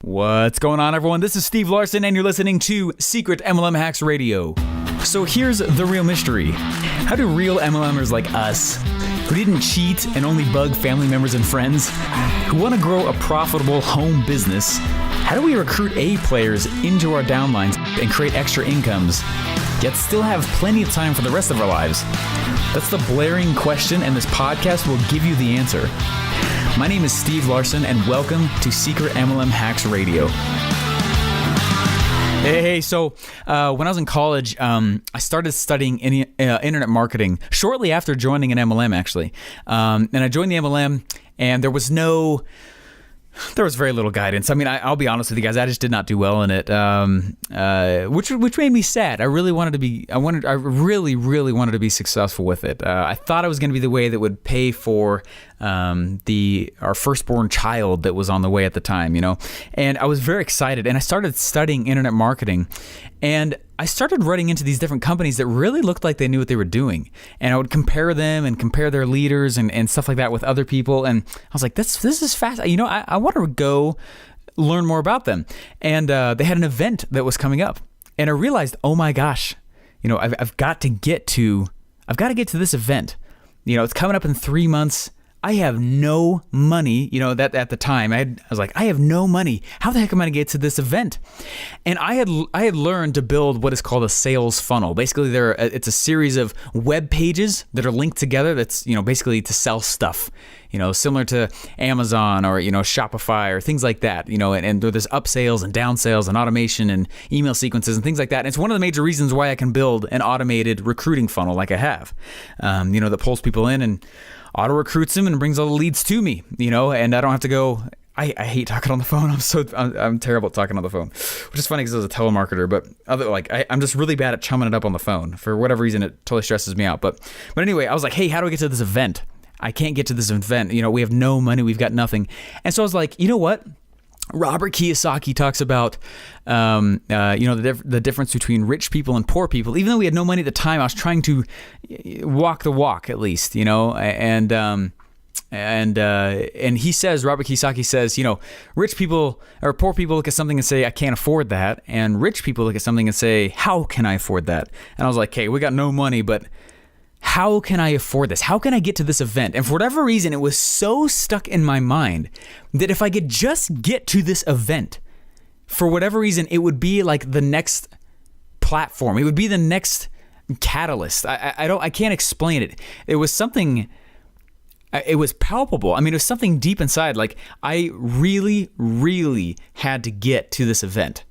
What's going on, everyone? This is Steve Larson, and you're listening to Secret MLM Hacks Radio. So here's the real mystery. How do real MLMers like us, who didn't cheat and only bug family members and friends, who want to grow a profitable home business, how do we recruit A players into our downlines and create extra incomes, yet still have plenty of time for the rest of our lives? That's the blaring question, and this podcast will give you the answer. My name is Steve Larson, and welcome to Secret MLM Hacks Radio. Hey, so when I was in college, I started studying internet marketing shortly after joining an MLM, actually. And I joined the MLM, and there was very little guidance. I mean, I'll be honest with you guys, I just did not do well in it, which made me sad. I really wanted to be successful with it. I thought it was going to be the way that would pay for our firstborn child that was on the way at the time, and I was very excited, and I started studying internet marketing, and I started running into these different companies that really looked like they knew what they were doing, and I would compare them and compare their leaders and stuff like that with other people, and I was like, this is fast. I want to go learn more about them, and they had an event that was coming up, and I realized, oh my gosh, I've got to get to this event. It's coming up in 3 months. I have no money, that at the time I was like, I have no money. How the heck am I going to get to this event? And I had learned to build what is called a sales funnel. Basically, it's a series of web pages that are linked together. That's, basically to sell stuff, similar to Amazon or, Shopify or things like that, and there's up sales and down sales and automation and email sequences and things like that. And it's one of the major reasons why I can build an automated recruiting funnel like I have, that pulls people in and auto recruits them and brings all the leads to me, and I don't have to go. I hate talking on the phone. I'm terrible at talking on the phone, which is funny because I was a telemarketer, but I'm just really bad at chumming it up on the phone. For whatever reason, it totally stresses me out. But anyway, I was like, hey, how do I get to this event? I can't get to this event. We have no money. We've got nothing. And so I was like, you know what? Robert Kiyosaki talks about, the difference between rich people and poor people. Even though we had no money at the time, I was trying to walk the walk at least, and he says, Robert Kiyosaki says, rich people or poor people look at something and say, I can't afford that. And rich people look at something and say, how can I afford that? And I was like, hey, we got no money, but how can I afford this? How can I get to this event? And for whatever reason, it was so stuck in my mind that if I could just get to this event, for whatever reason, it would be like the next platform. It would be the next catalyst. I can't explain it. It was something, it was palpable. I mean, it was something deep inside. Like I really, really had to get to this event,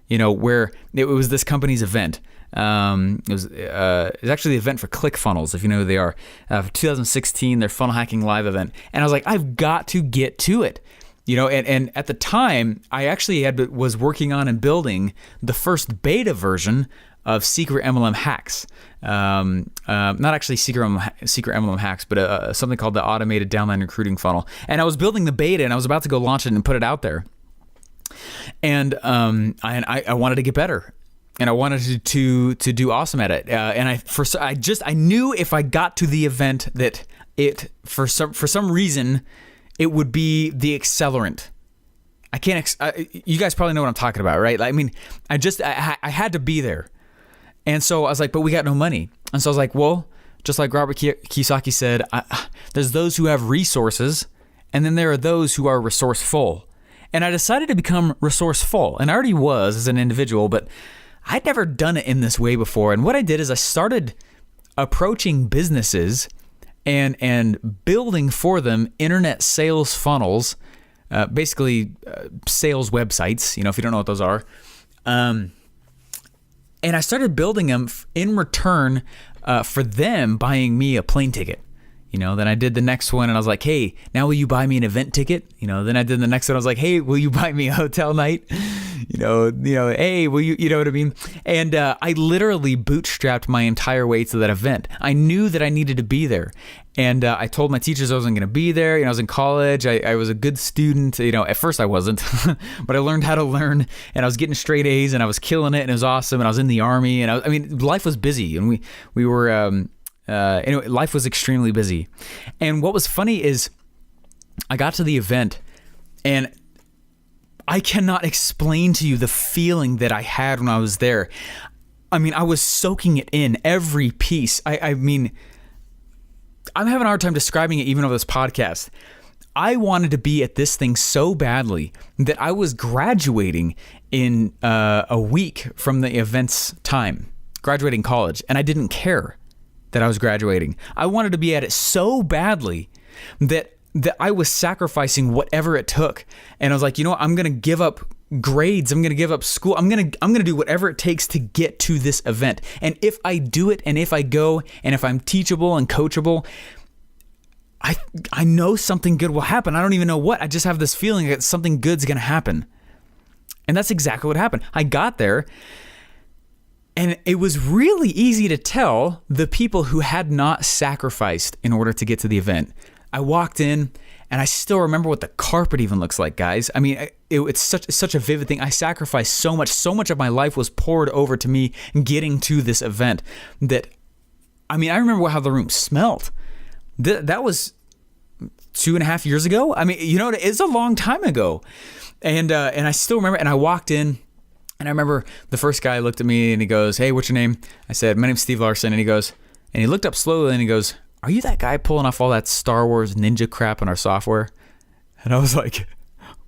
where it was this company's event. It was actually the event for ClickFunnels, if you know who they are. 2016, their funnel hacking live event. And I was like, I've got to get to it. And at the time, I actually was working on and building the first beta version of Secret MLM Hacks. Not actually Secret MLM Hacks, but something called the Automated Downline Recruiting Funnel. And I was building the beta, and I was about to go launch it and put it out there. And I wanted to get better. And I wanted to do awesome at it, and I knew if I got to the event that it for some reason it would be the accelerant. I can't. You guys probably know what I'm talking about, right? I mean, I had to be there, and so I was like, but we got no money, and so I was like, well, just like Robert Kiyosaki said, there's those who have resources, and then there are those who are resourceful, and I decided to become resourceful, and I already was as an individual, but I'd never done it in this way before. And what I did is I started approaching businesses and building for them internet sales funnels, basically sales websites, if you don't know what those are. And I started building them in return for them buying me a plane ticket. Then I did the next one and I was like, hey, now will you buy me an event ticket? Then I did the next one. I was like, hey, will you buy me a hotel night? Hey, will you know what I mean? And I literally bootstrapped my entire way to that event. I knew that I needed to be there. And I told my teachers I wasn't going to be there. I was in college. I was a good student. At first I wasn't, but I learned how to learn, and I was getting straight A's, and I was killing it, and it was awesome. And I was in the Army, and life was busy, and we were. Anyway, life was extremely busy. And what was funny is I got to the event and I cannot explain to you the feeling that I had when I was there. I mean, I was soaking it in, every piece. I mean, I'm having a hard time describing it even over this podcast. I wanted to be at this thing so badly that I was graduating in a week from the event's time, graduating college, and I didn't care that I was graduating. I wanted to be at it so badly that I was sacrificing whatever it took. And I was like, you know what? I'm going to give up grades. I'm going to give up school. I'm going to do whatever it takes to get to this event. And if I do it, and if I go, and if I'm teachable and coachable, I know something good will happen. I don't even know what. I just have this feeling that something good's going to happen. And that's exactly what happened. I got there, and it was really easy to tell the people who had not sacrificed in order to get to the event. I walked in, and I still remember what the carpet even looks like, guys. I mean, it's such a vivid thing. I sacrificed so much of my life was poured over to me getting to this event that, I mean, I remember how the room smelled. That was 2.5 years ago. I mean, you know, it's a long time ago. And I still remember, and I walked in, and I remember the first guy looked at me and he goes, "Hey, what's your name?" I said, "My name's Steve Larson." And he looked up slowly and he goes, "Are you that guy pulling off all that Star Wars ninja crap on our software?" And I was like,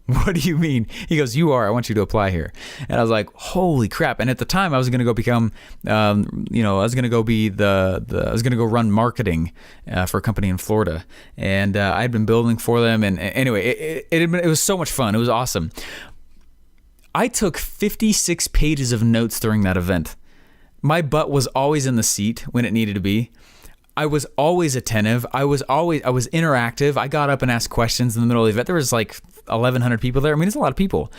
"What do you mean?" He goes, "You are. I want you to apply here." And I was like, "Holy crap!" And at the time, I was going to go become, I was going to go be I was going to go run marketing for a company in Florida, and I had been building for them. And anyway, it was so much fun. It was awesome. I took 56 pages of notes during that event. My butt was always in the seat when it needed to be. I was always attentive. I was interactive. I got up and asked questions in the middle of the event. There was like 1,100 people there. I mean, it's a lot of people.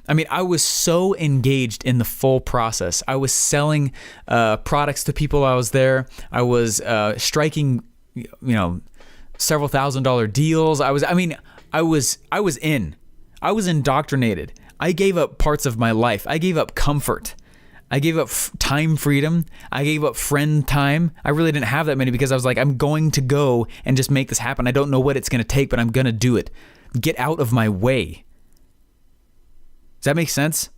I mean, I was so engaged in the full process. I was selling products to people while I was there. I was striking, several $1,000 deals. I was in. I was indoctrinated. I gave up parts of my life. I gave up comfort. I gave up time freedom. I gave up friend time. I really didn't have that many because I was like, I'm going to go and just make this happen. I don't know what it's going to take, but I'm going to do it. Get out of my way. Does that make sense?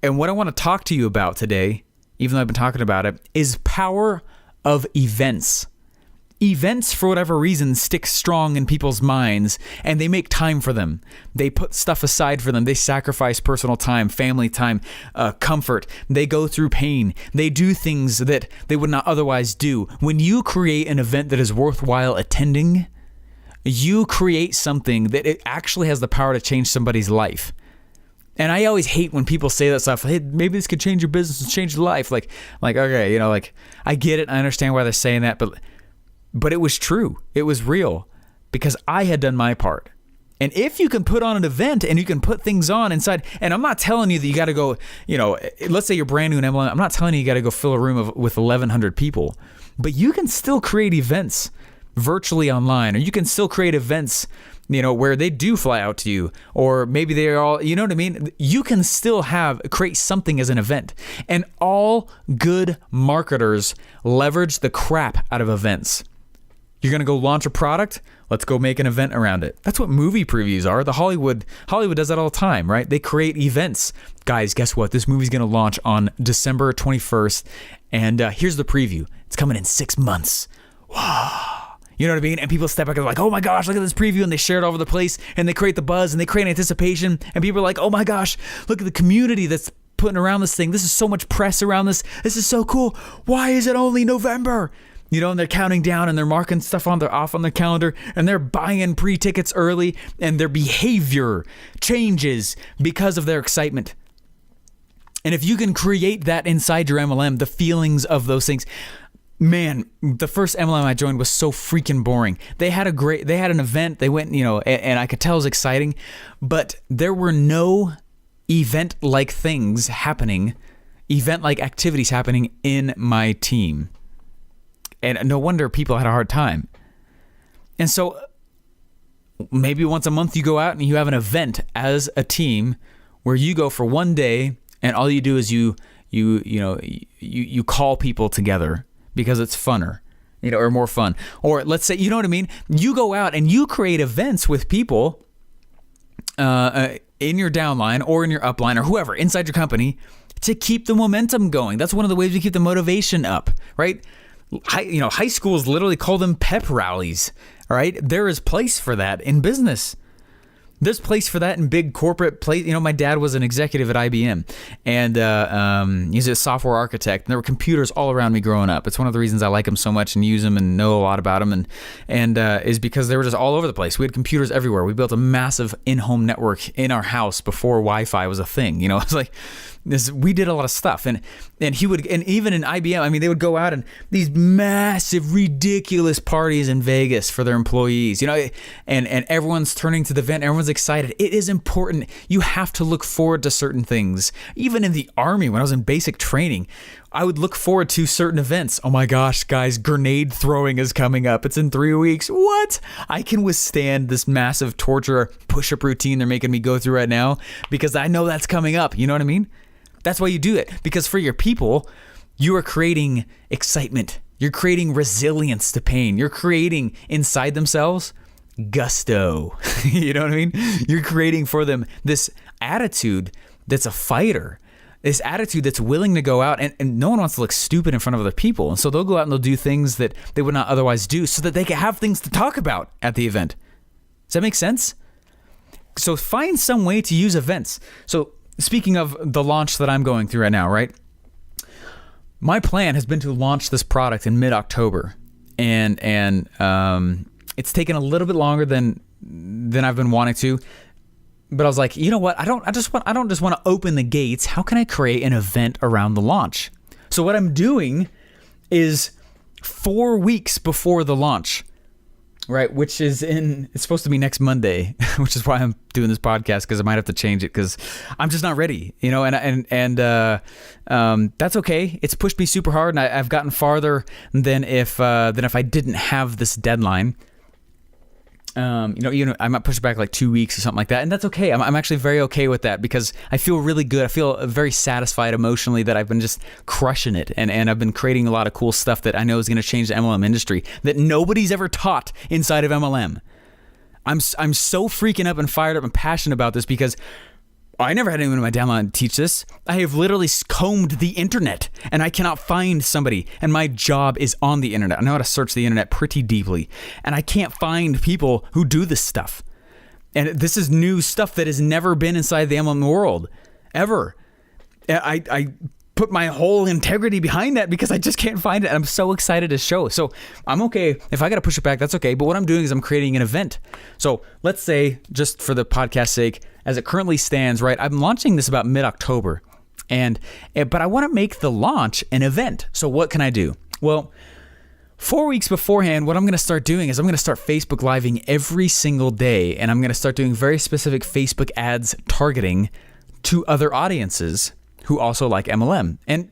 And what I want to talk to you about today, even though I've been talking about it, is power of events. Events, for whatever reason, stick strong in people's minds, and they make time for them. They put stuff aside for them. They sacrifice personal time, family time, comfort. They go through pain. They do things that they would not otherwise do. When you create an event that is worthwhile attending, you create something that it actually has the power to change somebody's life. And I always hate when people say that stuff. Hey, maybe this could change your business, change your life. Like, okay, I get it. I understand why they're saying that, but it was true. It was real because I had done my part. And if you can put on an event and you can put things on inside, and I'm not telling you that you got to go, let's say you're brand new in MLM. I'm not telling you got to go fill a room with 1,100 people, but you can still create events virtually online, or you can still create events, where they do fly out to you, or maybe they're all, you know what I mean? You can still create something as an event. And all good marketers leverage the crap out of events. You're going to go launch a product? Let's go make an event around it. That's what movie previews are. Hollywood does that all the time, right? They create events. Guys, guess what? This movie's going to launch on December 21st. And here's the preview. It's coming in 6 months. Wow. You know what I mean? And people step back and they're like, oh my gosh, look at this preview. And they share it all over the place. And they create the buzz and they create anticipation. And people are like, oh my gosh, look at the community that's putting around this thing. This is so much press around this. This is so cool. Why is it only November? And they're counting down and they're marking stuff off on their calendar, and they're buying pre-tickets early, and their behavior changes because of their excitement. And if you can create that inside your MLM, the feelings of those things, man, the first MLM I joined was so freaking boring. They had an event, they went, and I could tell it was exciting, but there were no event-like things happening, event-like activities happening in my team. And no wonder people had a hard time. And so maybe once a month you go out and you have an event as a team where you go for one day and all you do is you call people together because it's funner, or more fun. Or let's say, you know what I mean? You go out and you create events with people in your downline or in your upline or whoever inside your company to keep the momentum going. That's one of the ways we keep the motivation up, right? High schools literally call them pep rallies, all right? There is place for that in business. There's place for that in big corporate place. My dad was an executive at IBM, and he's a software architect. And there were computers all around me growing up. It's one of the reasons I like them so much and use them and know a lot about them, and is because they were just all over the place. We had computers everywhere. We built a massive in-home network in our house before Wi-Fi was a thing. It's like we did a lot of stuff, and even in IBM, they would go out and these massive, ridiculous parties in Vegas for their employees, and everyone's turning to the event. Everyone's excited. It is important. You have to look forward to certain things. Even in the Army, when I was in basic training, I would look forward to certain events. Oh my gosh, guys, grenade throwing is coming up. It's in 3 weeks. What? I can withstand this massive torture push-up routine they're making me go through right now because I know that's coming up. You know what I mean? That's why you do it, because for your people, you are creating excitement. You're creating resilience to pain. You're creating inside themselves gusto. You know what I mean? You're creating for them this attitude that's a fighter, this attitude that's willing to go out, and no one wants to look stupid in front of other people. And so they'll go out and they'll do things that they would not otherwise do so that they can have things to talk about at the event. Does that make sense? So find some way to use events. So speaking of the launch that I'm going through right now, right? My plan has been to launch this product in mid-October, and it's taken a little bit longer than I've been wanting to. But I was like, you know what? I don't just want to open the gates. How can I create an event around the launch? So what I'm doing is 4 weeks before the launch, right? Which is it's supposed to be next Monday, which is why I'm doing this podcast, because I might have to change it because I'm just not ready, and that's okay. It's pushed me super hard, and I've gotten farther than if I didn't have this deadline. I might push it back like 2 weeks or something like that, and that's okay. I'm actually very okay with that because I feel really good. I feel very satisfied emotionally that I've been just crushing it, and I've been creating a lot of cool stuff that I know is going to change the MLM industry that nobody's ever taught inside of MLM. I'm so freaking up and fired up and passionate about this because I never had anyone in my downline teach this. I have literally combed the internet and I cannot find somebody. And my job is on the internet. I know how to search the internet pretty deeply. And I can't find people who do this stuff. And this is new stuff that has never been inside the MLM world, ever. I put my whole integrity behind that because I just can't find it. I'm so excited to show. So I'm okay. If I got to push it back, that's okay. But what I'm doing is I'm creating an event. So let's say, just for the podcast's sake, as it currently stands, right, I'm launching this about mid-October. But I want to make the launch an event. So what can I do? Well, 4 weeks beforehand, what I'm going to start doing is I'm going to start Facebook Living every single day. And I'm going to start doing very specific Facebook ads targeting to other audiences who also like MLM. And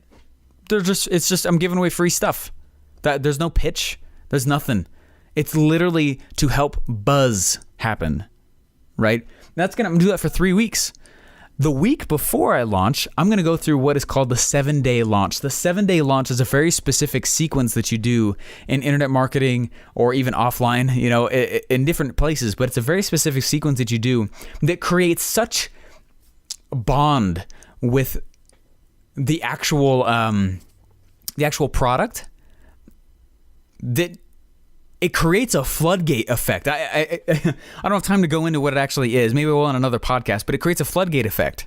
I'm giving away free stuff. There's no pitch. There's nothing. It's literally to help buzz happen, right? I'm going to do that for 3 weeks. The week before I launch, I'm going to go through what is called the 7-day launch. The 7-day launch is a very specific sequence that you do in internet marketing or even offline, in different places. But it's a very specific sequence that you do that creates such a bond with the actual product that it creates a floodgate effect. I don't have time to go into what it actually is. Maybe we'll on another podcast, but it creates a floodgate effect.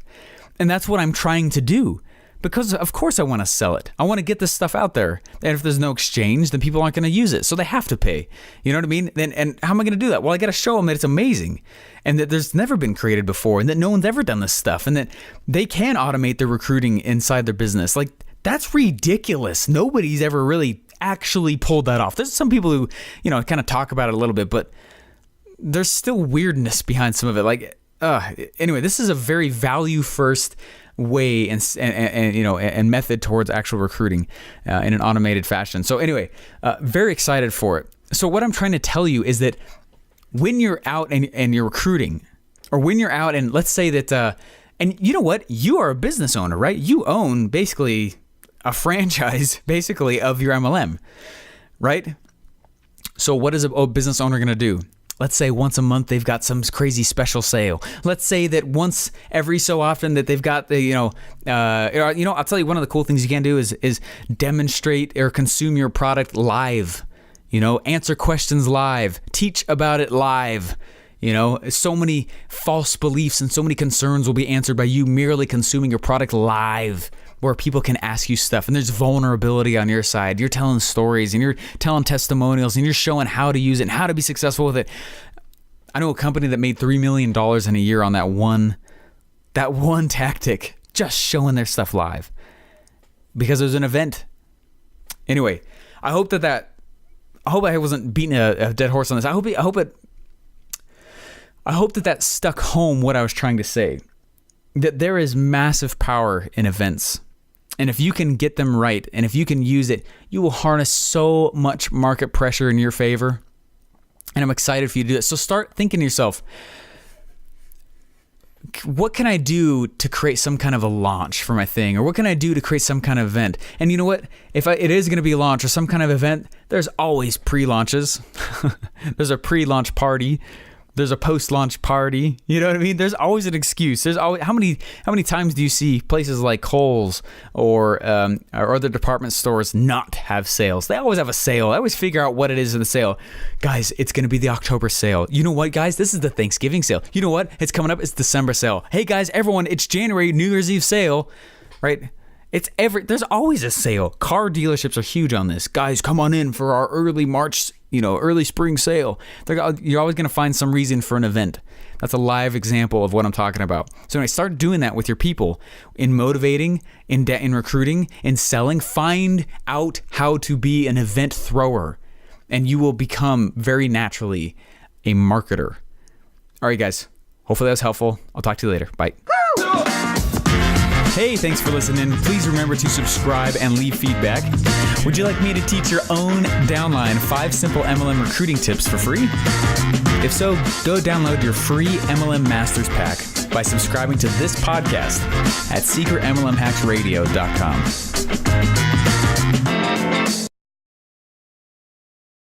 And that's what I'm trying to do because, of course, I want to sell it. I want to get this stuff out there. And if there's no exchange, then people aren't going to use it. So they have to pay. You know what I mean? And how am I going to do that? Well, I got to show them that it's amazing and that there's never been created before and that no one's ever done this stuff and that they can automate their recruiting inside their business. Like, that's ridiculous. Nobody's ever really actually pulled that off. There's some people who, kind of talk about it a little bit, but there's still weirdness behind some of it. Like, anyway, this is a very value first way and method towards actual recruiting in an automated fashion. So anyway, very excited for it. So what I'm trying to tell you is that when you're out and you're recruiting, or when you're out and let's say that, and you know what, you are a business owner, right? You own basically a franchise basically of your MLM, right? So what is a business owner going to do? Let's say once a month they've got some crazy special sale. Let's say that once every so often that they've got the, I'll tell you, one of the cool things you can do is demonstrate or consume your product live. Answer questions live, teach about it live. So many false beliefs and so many concerns will be answered by you merely consuming your product live, where people can ask you stuff and there's vulnerability on your side. You're telling stories and you're telling testimonials and you're showing how to use it and how to be successful with it. I know a company that made $3 million in a year on that one tactic, just showing their stuff live because it was an event. Anyway, I hope I wasn't beating a dead horse on this. I hope that stuck home what I was trying to say, that there is massive power in events. And if you can get them right, and if you can use it, you will harness so much market pressure in your favor. And I'm excited for you to do it. So start thinking to yourself, what can I do to create some kind of a launch for my thing? Or what can I do to create some kind of event? And you know what? If it is going to be a launch or some kind of event, there's always pre-launches. There's a pre-launch party. There's a post-launch party. You know what I mean? There's always an excuse. There's always how many times do you see places like Kohl's or other department stores not have sales? They always have a sale. I always figure out what it is in the sale. Guys, it's going to be the October sale. You know what, guys? This is the Thanksgiving sale. You know what? It's coming up. It's December sale. Hey, guys, everyone, it's January New Year's Eve sale, right? There's always a sale. Car dealerships are huge on this. Guys, come on in for our early March, early spring sale. You're always going to find some reason for an event. That's a live example of what I'm talking about. So when I start doing that with your people, in motivating, in recruiting, in selling, find out how to be an event thrower, and you will become very naturally a marketer. All right, guys. Hopefully that was helpful. I'll talk to you later. Bye. Hey, thanks for listening. Please remember to subscribe and leave feedback. Would you like me to teach your own downline 5 simple MLM recruiting tips for free? If so, go download your free MLM Masters Pack by subscribing to this podcast at secretmlmhacksradio.com.